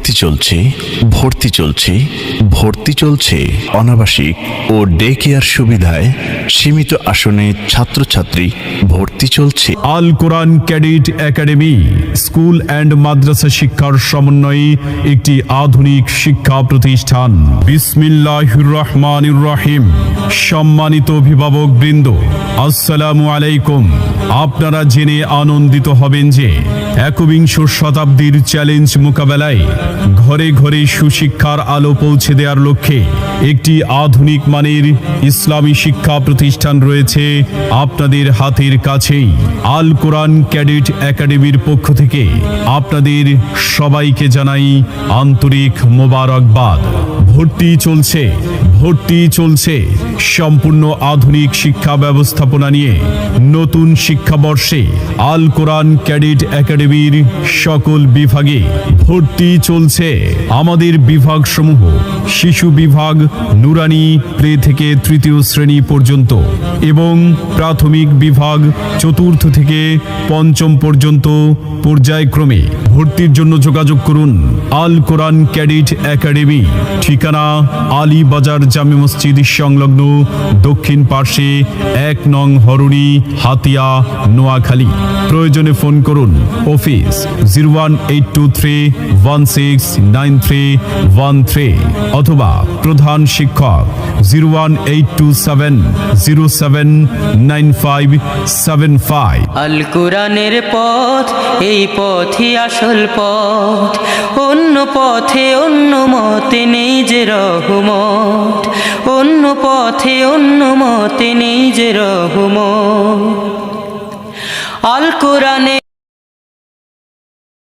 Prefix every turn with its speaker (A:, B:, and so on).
A: ভর্তি চলছে, ভর্তি চলছে, ভর্তি চলছে। অনাবাসিক ও ডে কেয়ার সুবিধায় সীমিত আসনে ছাত্রছাত্রী ভর্তি চলছে।
B: আল কোরআন ক্যাডেট একাডেমি স্কুল অ্যান্ড মাদ্রাসা শিক্ষার সমন্বয়ে একটি আধুনিক শিক্ষা প্রতিষ্ঠান। বিসমিল্লাহির রহমানির রহিম। সম্মানিত অভিভাবক বৃন্দ, আসসালামু আলাইকুম। আপনারা জেনে আনন্দিত হবেন যে একবিংশ শতাব্দীর চ্যালেঞ্জ মোকাবেলায় ঘরে ঘরে সুশিক্ষার আলো পৌঁছে দেওয়ার লক্ষ্যে একটি আধুনিক মানের ইসলামী শিক্ষা প্রতিষ্ঠান রয়েছে আপনাদের হাতের কাছেই। আল কোরআন ক্যাডেট একাডেমির পক্ষ থেকে আপনাদের সবাইকে জানাই আন্তরিক মোবারকবাদ। ভর্তি চলছে, ভর্তি চলছে। সম্পূর্ণ আধুনিক শিক্ষা ব্যবস্থাপনা নিয়ে নতুন শিক্ষাবর্ষে আল কোরআন ক্যাডেট একাডেমির সকল বিভাগে ভর্তি চলছে। আমাদের বিভাগসমূহ শিশু বিভাগ, নুরানি প্লে থেকে তৃতীয় শ্রেণী পর্যন্ত এবং প্রাথমিক বিভাগ চতুর্থ থেকে পঞ্চম পর্যন্ত পর্যায়ক্রমে। ভর্তির জন্য যোগাযোগ করুন আল কোরআন ক্যাডেট একাডেমি, ঠিকানা আলী বাজার জামে মসজিদ সংলগ্ন দক্ষিণ পার্শ্বে 1 নং হরুনি, হাতিয়া, নোয়াখালী। প্রয়োজনে ফোন করুন অফিস 01823169313 অথবা প্রধান শিক্ষক 01827079575।
C: আল কোরআনের পথ, এই পথই আসল পথ। অন্য পথে অন্য মতে নেই যে রহমত, অন্য পথে অন্য মতে নেই যে রহমত। আল কোরআনে